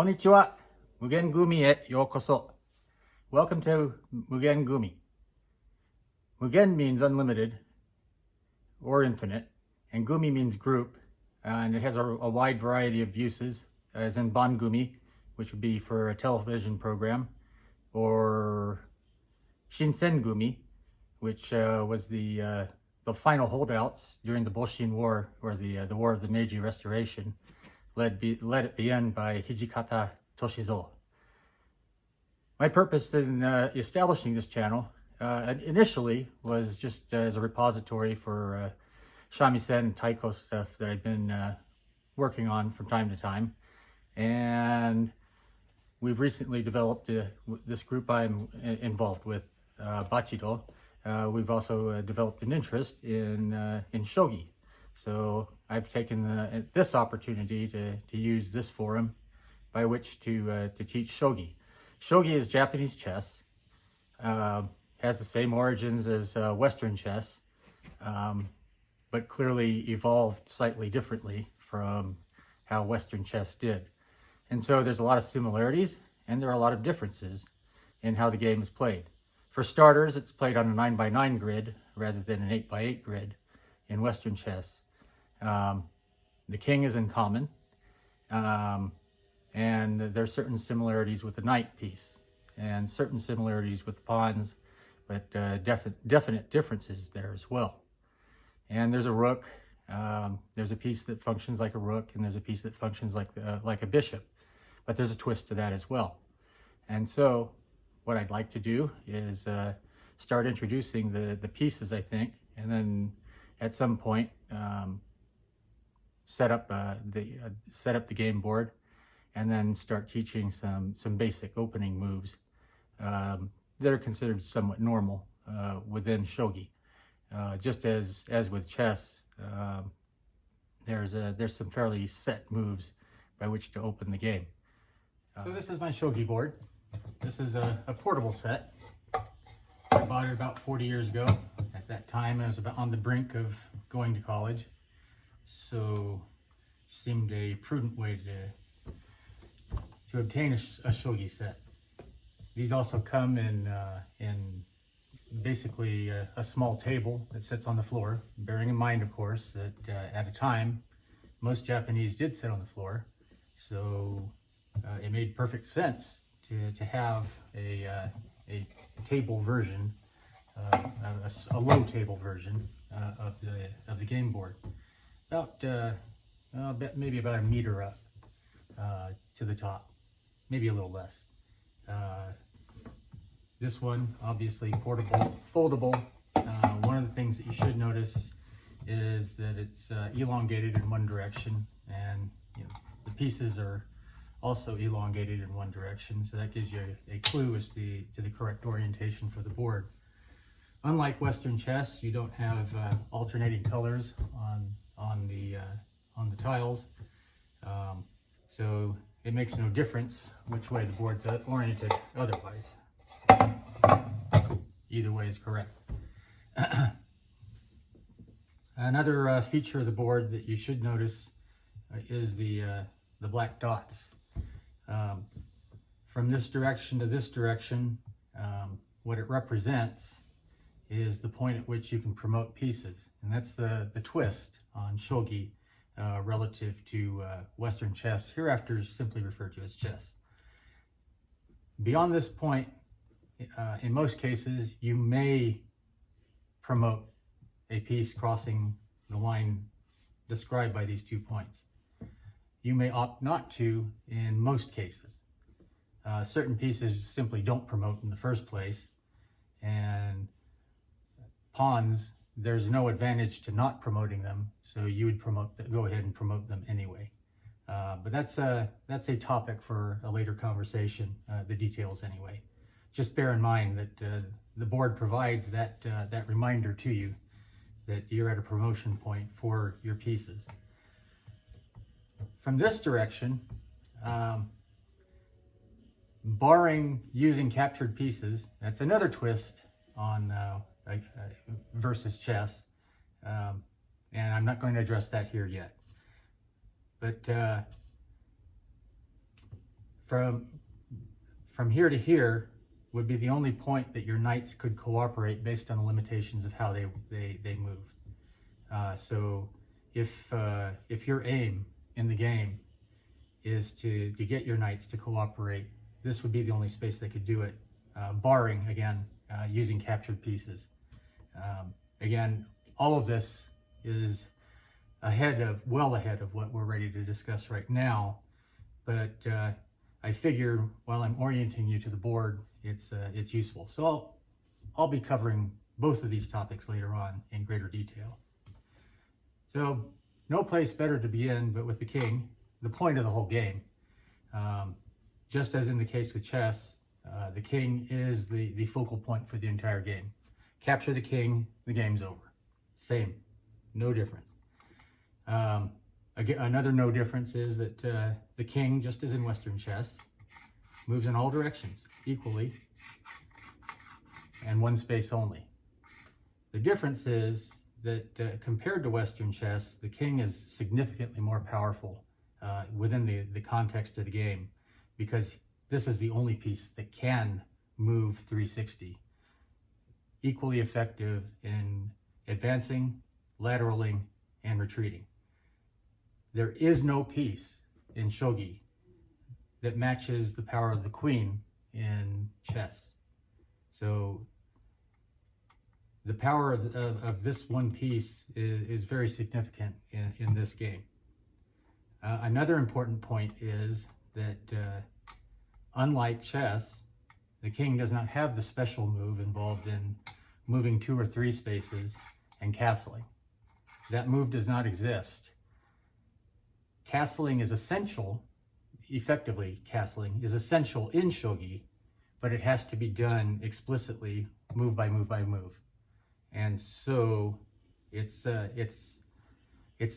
Konnichiwa, Mugen Gumi e yokoso. Welcome to Mugen Gumi. Mugen means unlimited or infinite, and Gumi means group, and it has a wide variety of uses, as in Bangumi, which would be for a television program, or Shinsen Gumi, which was the final holdouts during the Boshin War, or the War of the Meiji Restoration, led at the end by Hijikata Toshizo. My purpose in establishing this channel initially was just as a repository for shamisen and taiko stuff that I've been working on from time to time. And we've recently developed this group I'm involved with, Bachido. We've also developed an interest in shogi. So I've taken this opportunity to use this forum by which to teach shogi. Shogi is Japanese chess, has the same origins as Western chess, but clearly evolved slightly differently from how Western chess did. And so there's a lot of similarities and there are a lot of differences in how the game is played. For starters, it's played on a 9x9 grid rather than an 8x8 grid in Western chess. The king is in common, and there's certain similarities with the knight piece and certain similarities with the pawns, but definite differences there as well. And there's a rook. There's a piece that functions like a rook, and there's a piece that functions like a bishop, but there's a twist to that as well. And so what I'd like to do is start introducing the pieces, I think, and then at some point set up the game board, and then start teaching some basic opening moves that are considered somewhat normal within shogi. Just as with chess, there's some fairly set moves by which to open the game. So this is my shogi board. This is a portable set. I bought it about 40 years ago. At that time, I was about on the brink of going to college, so it seemed a prudent way to obtain a shogi set. These also come in basically a small table that sits on the floor, bearing in mind, of course, that at a time, most Japanese did sit on the floor, so it made perfect sense to have a table version, a low table version of the game board, maybe about a meter up to the top, maybe a little less. This one, obviously portable, foldable. One of the things that you should notice is that it's elongated in one direction, and the pieces are also elongated in one direction, so that gives you a clue as to the correct orientation for the board. Unlike Western chess, you don't have alternating colors on the tiles, so it makes no difference which way the board's oriented otherwise. Either way is correct. Another feature of the board that you should notice is the black dots. From this direction to this direction, what it represents is the point at which you can promote pieces, and that's the twist on shogi relative to Western chess, hereafter simply referred to as chess. Beyond this point, in most cases, you may promote a piece crossing the line described by these 2 points. You may opt not to in most cases. Certain pieces simply don't promote in the first place, and pawns, there's no advantage to not promoting them, so you would go ahead and promote them anyway. But that's a topic for a later conversation, the details anyway. Just bear in mind that the board provides that reminder to you that you're at a promotion point for your pieces. From this direction, barring using captured pieces, that's another twist on versus chess, and I'm not going to address that here yet. But from here to here would be the only point that your knights could cooperate based on the limitations of how they move. So if your aim in the game is to get your knights to cooperate, this would be the only space they could do it, barring, again, using captured pieces. Again, all of this is well ahead of what we're ready to discuss right now, but I figure while I'm orienting you to the board, it's useful. So I'll be covering both of these topics later on in greater detail. So no place better to begin but with the king, the point of the whole game. Just as in the case with chess, the king is the focal point for the entire game. Capture the king, the game's over. Same, no difference. Again, another no difference is that the king, just as in Western chess, moves in all directions equally and one space only. The difference is that compared to Western chess, the king is significantly more powerful within the context of the game, because this is the only piece that can move 360. Equally effective in advancing, lateraling, and retreating. There is no piece in shogi that matches the power of the queen in chess. So the power of this one piece is very significant in this game. Another important point is that unlike chess, the king does not have the special move involved in moving 2 or 3 spaces and castling. That move does not exist. Castling is essential, effectively castling is essential in shogi, but it has to be done explicitly, move by move by move. And so it's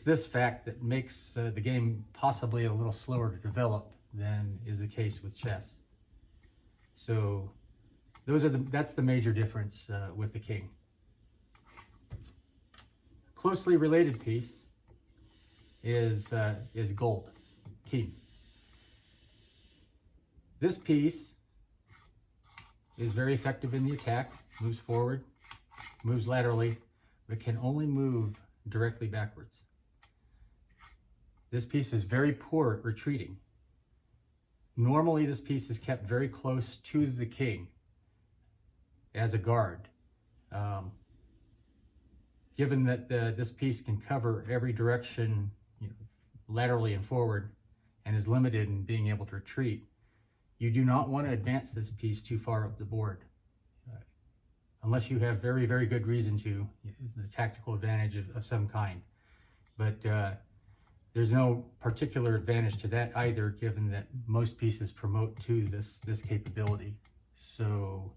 this fact that makes the game possibly a little slower to develop than is the case with chess. So that's the major difference with the king. Closely related piece is gold, king. This piece is very effective in the attack, moves forward, moves laterally, but can only move directly backwards. This piece is very poor at retreating. Normally, this piece is kept very close to the king as a guard. Given that this piece can cover every direction, laterally and forward, and is limited in being able to retreat, you do not want to advance this piece too far up the board. Unless you have very, very good reason to, the tactical advantage of some kind. But there's no particular advantage to that either, given that most pieces promote to this capability. So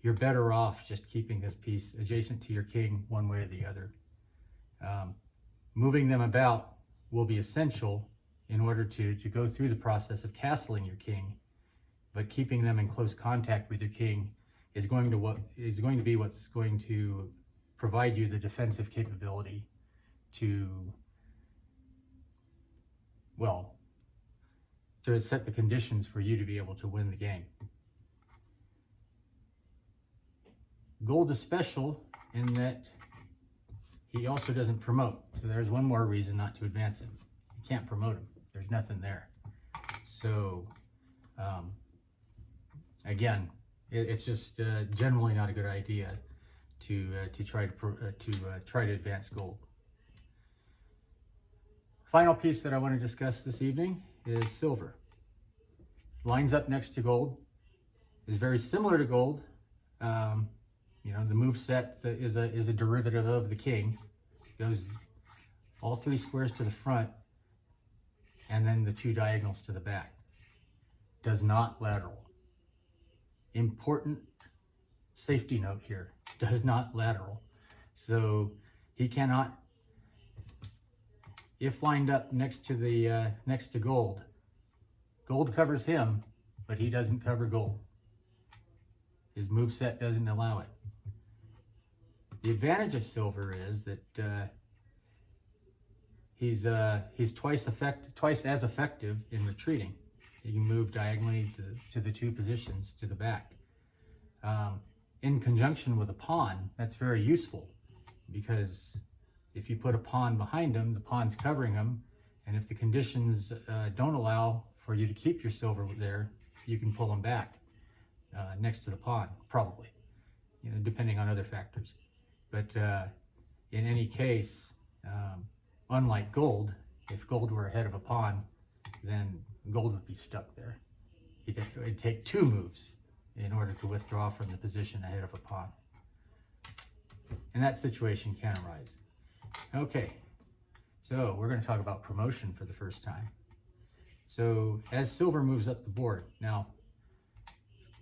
you're better off just keeping this piece adjacent to your king one way or the other. Moving them about will be essential in order to go through the process of castling your king, but keeping them in close contact with your king is going to be what's going to provide you the defensive capability to set the conditions for you to be able to win the game. Gold is special in that he also doesn't promote. So there's one more reason not to advance him. You can't promote him. There's nothing there. So again, it's just generally not a good idea to try to advance gold. Final piece that I want to discuss this evening is silver. Lines up next to gold, is very similar to gold. The move set is a derivative of the king. Goes all 3 squares to the front, and then the 2 diagonals to the back. Does not lateral. Important safety note here, does not lateral. So he cannot, if lined up next to gold, gold covers him, but he doesn't cover gold. His moveset doesn't allow it. The advantage of silver is that he's twice as effective in retreating. you can move diagonally to the two positions to the back. In conjunction with a pawn, that's very useful, because if you put a pawn behind him, the pawn's covering him, and if the conditions don't allow for you to keep your silver there, you can pull him back next to the pawn, probably, depending on other factors. But in any case, unlike gold, if gold were ahead of a pawn, then gold would be stuck there. It'd take two moves in order to withdraw from the position ahead of a pawn. And that situation can arise. Okay, so we're going to talk about promotion for the first time. So as silver moves up the board, now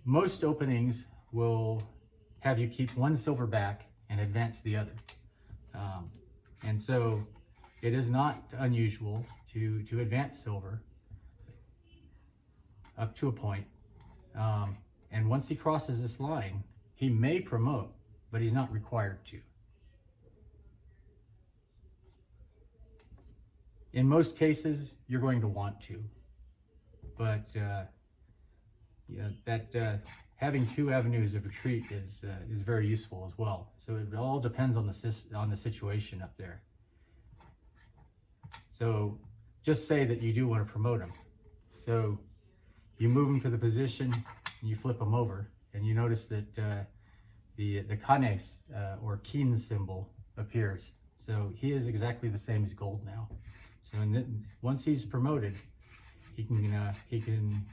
most openings will have you keep one silver back and advance the other. And so it is not unusual to advance silver up to a point. And once he crosses this line, he may promote, but he's not required to. In most cases, you're going to want to, but having two avenues of retreat is very useful as well. So it all depends on the situation up there. So just say that you do want to promote him. So you move him to the position, and you flip him over, and you notice that the kane or kin symbol appears. So he is exactly the same as gold now. So once he's promoted, he can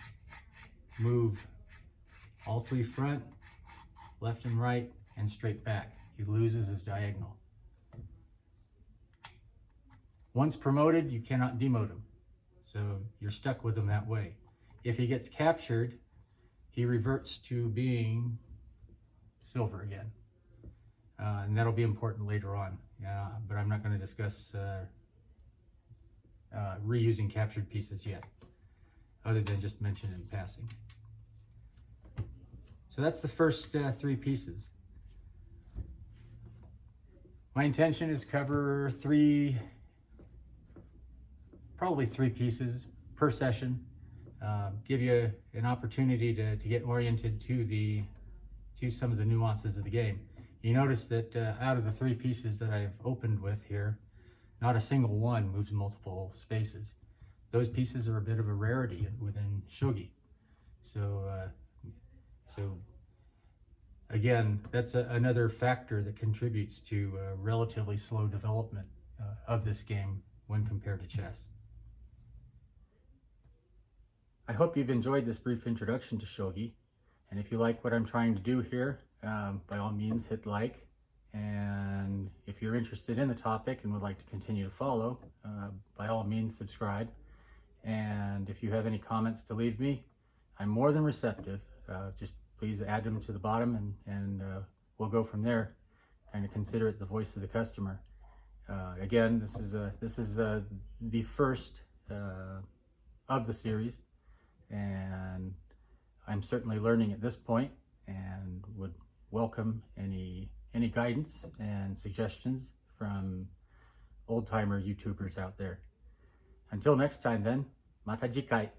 move all three front, left and right, and straight back. He loses his diagonal. Once promoted, you cannot demote him. So you're stuck with him that way. If he gets captured, he reverts to being silver again. And that'll be important later on. But I'm not going to discuss reusing captured pieces yet, other than just mention it in passing. So that's the first three pieces. My intention is to cover probably three pieces per session. Give you an opportunity to get oriented to some of the nuances of the game. You notice that out of the three pieces that I've opened with here, not a single one moves multiple spaces. Those pieces are a bit of a rarity within shogi. So again, that's another factor that contributes to relatively slow development of this game when compared to chess. I hope you've enjoyed this brief introduction to shogi, and if you like what I'm trying to do here, by all means hit like, and if you're interested in the topic and would like to continue to follow, by all means subscribe. And if you have any comments to leave me, I'm more than receptive. Just please add them to the bottom, and we'll go from there. Kind of consider it the voice of the customer. Again, this is the first of the series, and I'm certainly learning at this point, and would welcome any guidance and suggestions from old-timer YouTubers out there. Until next time then, mata jikai.